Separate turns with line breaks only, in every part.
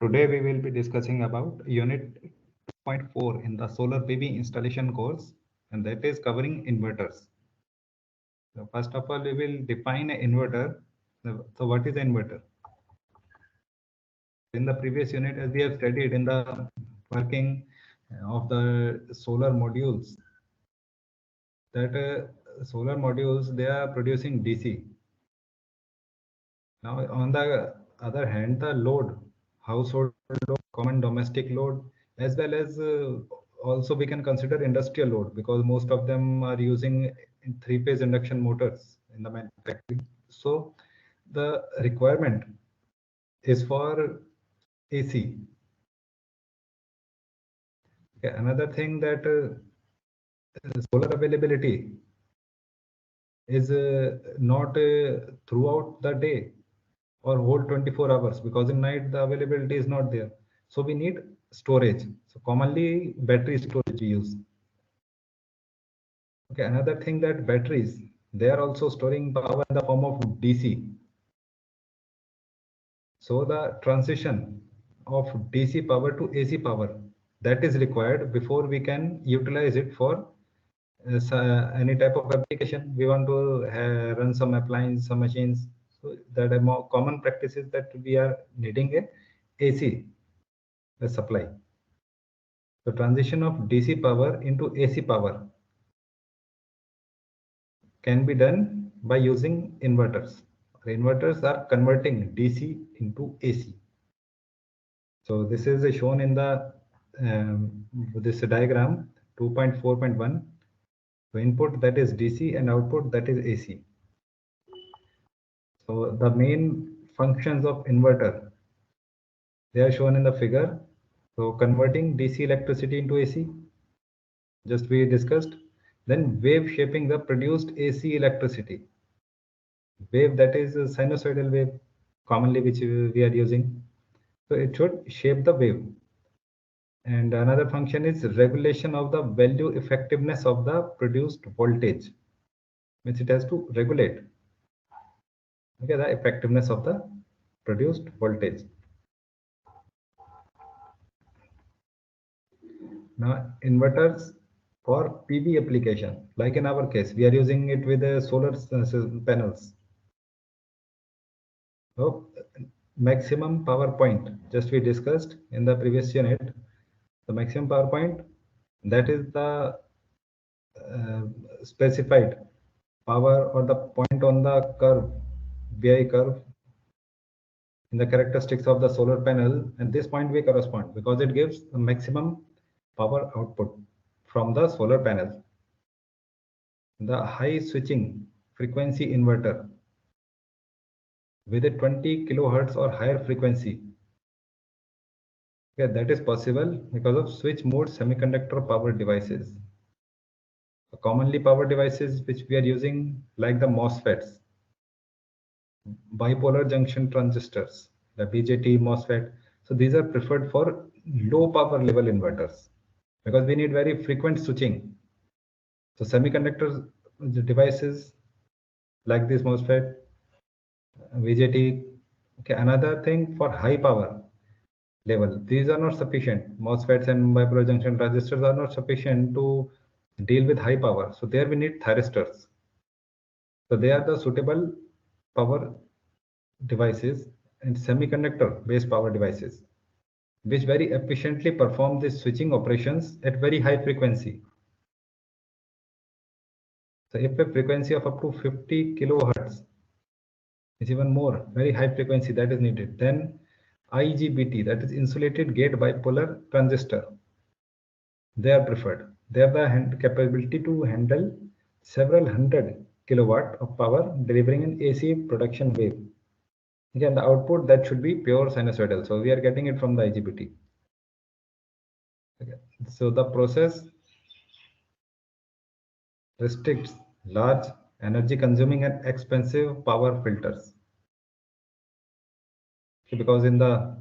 Today we will be discussing about Unit 2.4 in the Solar PV installation course, and that is covering inverters. So first of all, we will define an inverter. So what is an inverter? In the previous unit, as we have studied in the working of the solar modules, that solar modules, they are producing DC. Now, on the other hand, the load, household load, common domestic load, as well as also we can consider industrial load, because most of them are using three-phase induction motors in the manufacturing. So the requirement is for AC. Okay, another thing that solar availability is not throughout the day or whole 24 hours, because in night the availability is not there. So we need storage. So commonly battery storage we use. Okay, another thing, that batteries, they are also storing power in the form of DC. So the transition of DC power to AC power, that is required before we can utilize it for any type of application. We want to run some appliance, some machines. So that a more common practice is that we are needing a AC supply. The transition of DC power into AC power can be done by using inverters. Inverters are converting DC into AC. So this is shown in the this diagram 2.4.1. So input, that is DC, and output, that is AC. So the main functions of inverter, they are shown in the figure. So converting DC electricity into AC, just we discussed. Then wave shaping the produced AC electricity. Wave, that is a sinusoidal wave, commonly which we are using. So it should shape the wave. And another function is regulation of the value effectiveness of the produced voltage, means it has to regulate, okay, the effectiveness of the produced voltage. Now inverters for PV application, like in our case, we are using it with the solar panels. So maximum power point, just we discussed in the previous unit. The maximum power point, that is the specified power or the point on the curve, VI curve, in the characteristics of the solar panel, and this point will correspond because it gives the maximum power output from the solar panel. The high switching frequency inverter with a 20 kilohertz or higher frequency, okay, that is possible because of switch mode semiconductor power devices. Commonly power devices which we are using, like the MOSFETs, bipolar junction transistors, the BJT, MOSFET. So these are preferred for low power level inverters because we need very frequent switching. So semiconductor devices like this MOSFET, BJT. Okay, another thing, for high power level, these are not sufficient. MOSFETs and bipolar junction transistors are not sufficient to deal with high power. So there we need thyristors. So they are the suitable power devices and semiconductor based power devices which very efficiently perform the switching operations at very high frequency. So if a frequency of up to 50 kilohertz is even more, very high frequency that is needed, then IGBT, that is insulated gate bipolar transistor, they are preferred. They have the capability to handle several hundred kilowatt of power, delivering an AC production wave. Again, the output, that should be pure sinusoidal. So we are getting it from the IGBT. Okay. So the process restricts large energy consuming and expensive power filters. Okay, because in the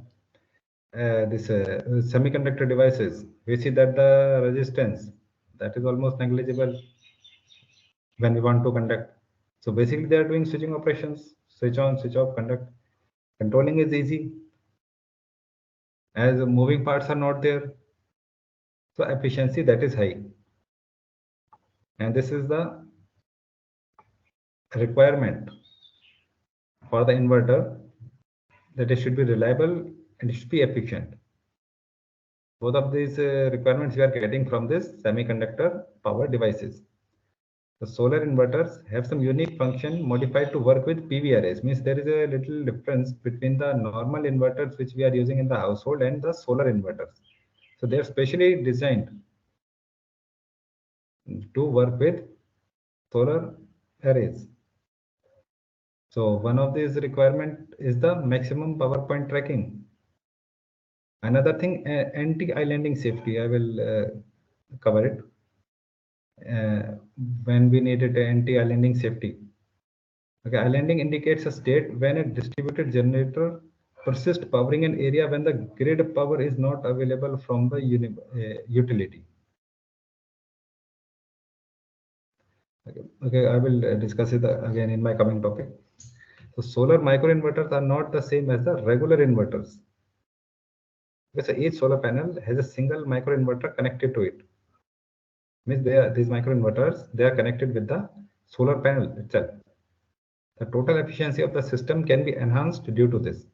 this semiconductor devices, we see that the resistance, that is almost negligible when we want to conduct. So basically they are doing switching operations, switch on, switch off, conduct. Controlling is easy. as moving parts are not there, so efficiency that is high. And this is the requirement for the inverter, that it should be reliable and it should be efficient. Both of these requirements we are getting from this semiconductor power devices. The solar inverters have some unique function modified to work with PV arrays. Means there is a little difference between the normal inverters which we are using in the household and the solar inverters. So they are specially designed to work with solar arrays. So one of these requirement is the maximum power point tracking. Another thing, anti-islanding safety. I will cover it when we needed anti-islanding safety. Okay, islanding indicates a state when a distributed generator persists powering an area when the grid power is not available from the utility. Okay, I will discuss it again in my coming topic. So solar microinverters are not the same as the regular inverters. Because each solar panel has a single microinverter connected to it. Means these microinverters, they are connected with the solar panel itself. The total efficiency of the system can be enhanced due to this.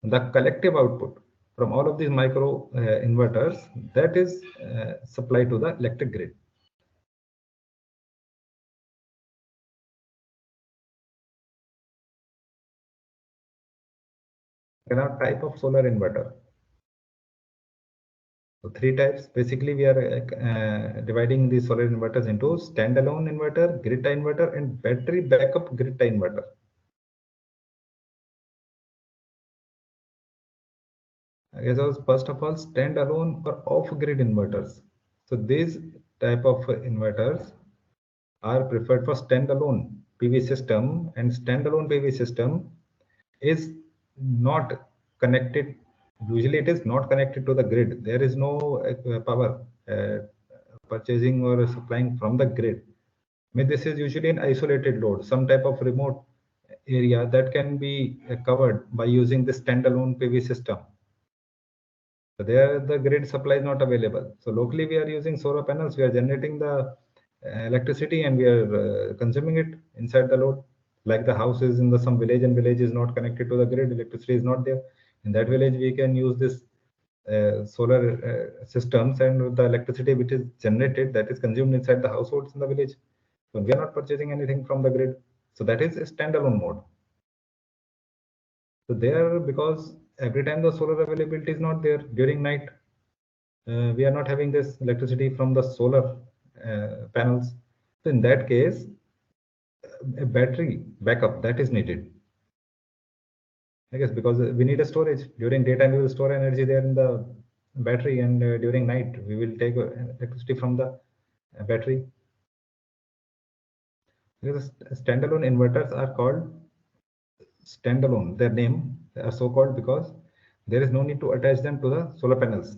The collective output from all of these micro inverters, that is supplied to the electric grid. There are type of solar inverter. So three types. Basically, we are dividing the solar inverters into standalone inverter, grid tie inverter, and battery backup grid tie inverter. Okay, so first of all, standalone or off-grid inverters. So these type of inverters are preferred for standalone PV system, and standalone PV system is not connected. Usually, it is not connected to the grid. There is no power purchasing or supplying from the grid. I mean, this is usually an isolated load, some type of remote area that can be covered by using the standalone PV system. So there the grid supply is not available. So locally we are using solar panels, we are generating the electricity and we are consuming it inside the load. Like the house is in the some village and village is not connected to the grid, electricity is not there. In that village we can use this solar systems, and the electricity which is generated, that is consumed inside the households in the village. So we are not purchasing anything from the grid. So that is a standalone mode. So there, because every time the solar availability is not there during night, we are not having this electricity from the solar panels. So in that case, a battery backup that is needed. I guess because we need a storage. During daytime, we will store energy there in the battery, and during night, we will take electricity from the battery. Because standalone inverters are called standalone. Their name are so called because there is no need to attach them to the solar panels.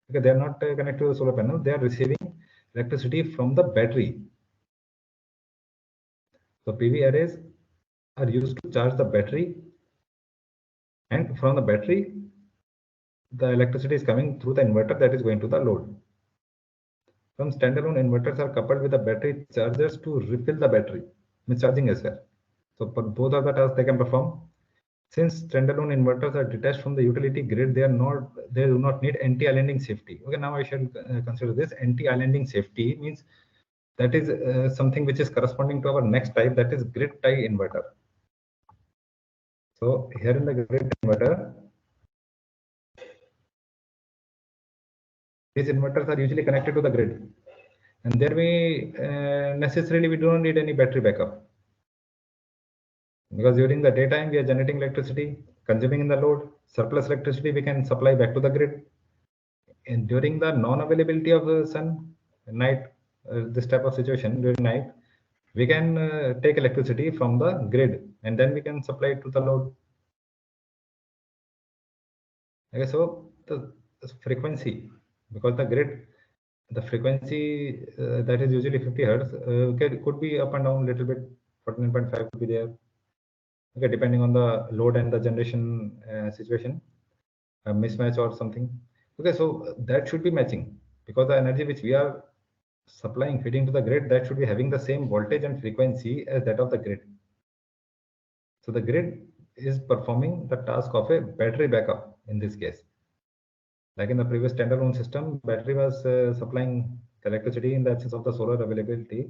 Okay, they are not connected to the solar panel. They are receiving electricity from the battery. So PV arrays are used to charge the battery, and from the battery, the electricity is coming through the inverter that is going to the load. Some standalone inverters are coupled with the battery chargers to refill the battery, with charging as well. So for both of the tasks they can perform. Since standalone inverters are detached from the utility grid, they do not need anti-islanding safety. Okay, now I shall consider this anti-islanding safety means that is something which is corresponding to our next type, that is grid tie inverter. So here in the grid inverter, these inverters are usually connected to the grid, and there we necessarily we do not need any battery backup, because during the daytime we are generating electricity, consuming in the load, surplus electricity we can supply back to the grid, and during the non-availability of the sun, night, this type of situation during night, we can take electricity from the grid and then we can supply it to the load. Okay, so the frequency, because the grid, the frequency that is usually 50 hertz, could be up and down a little bit. 49.5 could be there. Okay, depending on the load and the generation situation. a mismatch or something. Okay, so that should be matching, because the energy which we are supplying, feeding to the grid, that should be having the same voltage and frequency as that of the grid. So the grid is performing the task of a battery backup in this case. Like in the previous standalone system, battery was supplying electricity in the absence of the solar availability.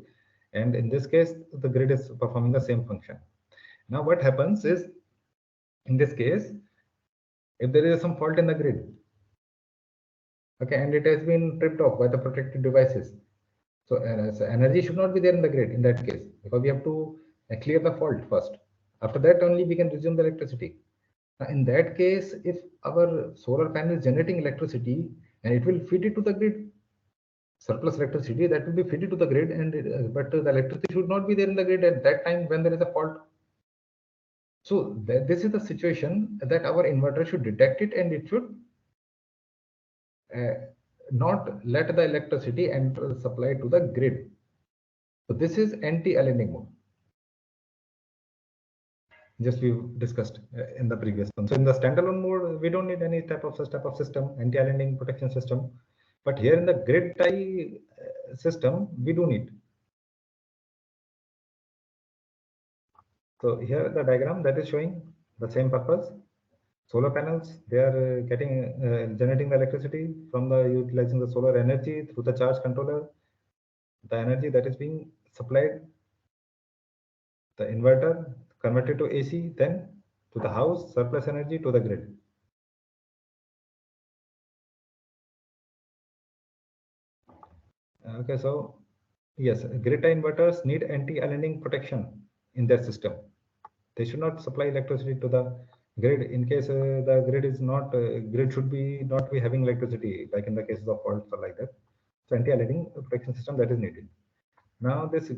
And in this case, the grid is performing the same function. Now what happens is, in this case, if there is some fault in the grid, okay, and it has been tripped off by the protected devices, so energy should not be there in the grid in that case, because we have to clear the fault first. After that only we can resume the electricity. Now, in that case, if our solar panel is generating electricity and it will feed it to the grid, surplus electricity that will be fed to the grid, and but the electricity should not be there in the grid at that time when there is a fault. So this is the situation that our inverter should detect it, and it should uh, not let the electricity enter supply to the grid. So this is anti-aliasing mode. Just we discussed in the previous one. So in the standalone mode, we don't need any such type of system, anti-aliasing protection system. But here in the grid tie system, we do need. So here the diagram that is showing the same purpose. Solar panels, they are generating the electricity from the utilizing the solar energy through the charge controller. The energy that is being supplied, the inverter converted to AC, then to the house, surplus energy to the grid. Okay, so yes, grid tie inverters need anti-aliasing protection in their system. They should not supply electricity to the grid in case the grid is not grid should be not be having electricity, like in the cases of faults or like that. So anti-aliasing protection system that is needed. Now this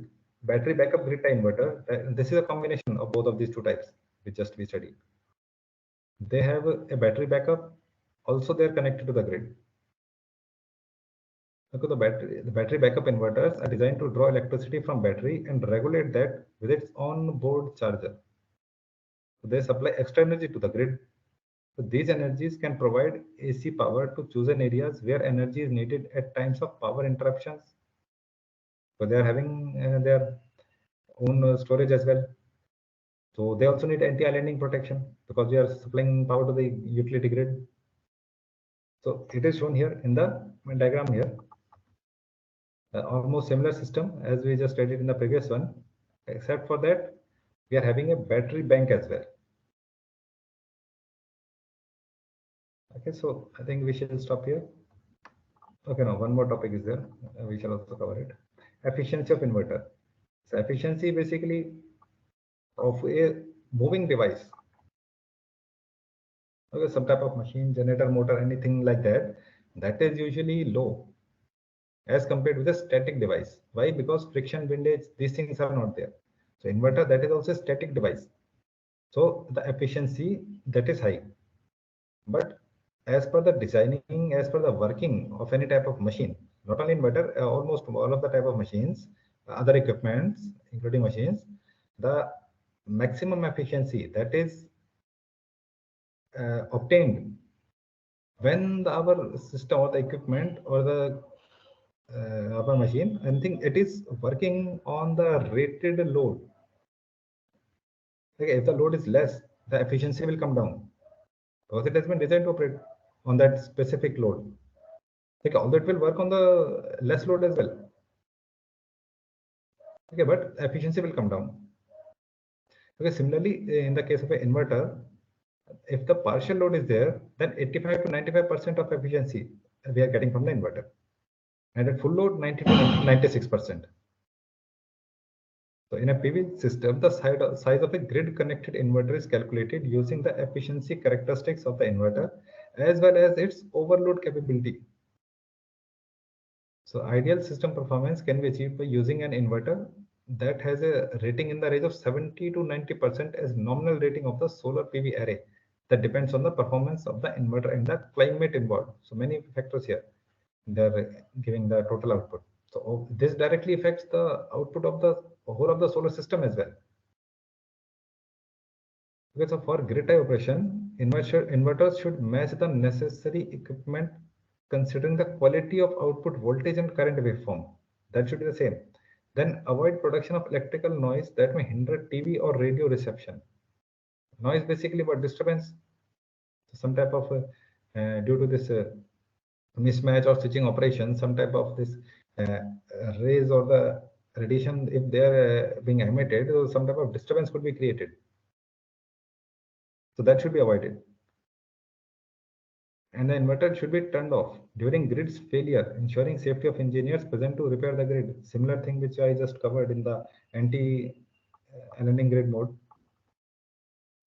battery backup grid tie inverter, this is a combination of both of these two types which just we studied. They have a battery backup, also they are connected to the grid. Okay, the battery backup inverters are designed to draw electricity from battery and regulate that with its on-board charger. So they supply extra energy to the grid. So these energies can provide AC power to chosen areas where energy is needed at times of power interruptions. So they are having their own storage as well. So they also need anti-aliasing protection because we are supplying power to the utility grid. So it is shown here in the diagram here. Almost similar system as we just studied in the previous one, except for that we are having a battery bank as well. Okay, so I think we shall stop here. Okay, now one more topic is there. We shall also cover it. Efficiency of inverter. So efficiency basically of a moving device. Okay, some type of machine, generator, motor, anything like that, that is usually low as compared with a static device. Why? Because friction, windage, these things are not there. So inverter, that is also a static device. So the efficiency that is high. But as per the designing, as per the working of any type of machine, not only inverter, almost all of the type of machines, other equipments, including machines, the maximum efficiency that is obtained when our system or the equipment or the our machine, I think it is working on the rated load. Okay, if the load is less, the efficiency will come down because it has been designed to operate on that specific load. Okay, although it will work on the less load as well. Okay, but efficiency will come down. Okay, similarly, in the case of an inverter, if the partial load is there, then 85 to 95% of efficiency we are getting from the inverter. And at full load, 90 to 96%. So in a PV system, the size of a grid-connected inverter is calculated using the efficiency characteristics of the inverter as well as its overload capability. So ideal system performance can be achieved by using an inverter that has a rating in the range of 70 to 90% as nominal rating of the solar PV array. That depends on the performance of the inverter and the climate involved. So many factors here. They're giving the total output. So this directly affects the output of the whole of the solar system as well. Okay, so for grid tie operation, inverters should match the necessary equipment considering the quality of output voltage and current waveform. That should be the same. Then avoid production of electrical noise that may hinder TV or radio reception. Noise basically what disturbance, some type of due to this mismatch or switching operation, some type of this uh, rays or the radiation, if they are being emitted, some type of disturbance could be created. So that should be avoided. And the inverter should be turned off during grid's failure, ensuring safety of engineers present to repair the grid. Similar thing which I just covered in the anti-aligning grid mode.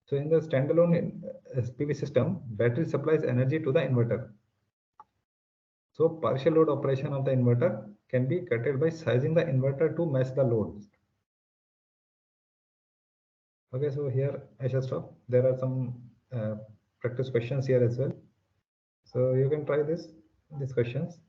So in the standalone PV system, battery supplies energy to the inverter. So partial load operation of the inverter can be curtailed by sizing the inverter to match the loads. Okay, so here I shall stop. There are some practice questions here as well. So you can try these questions.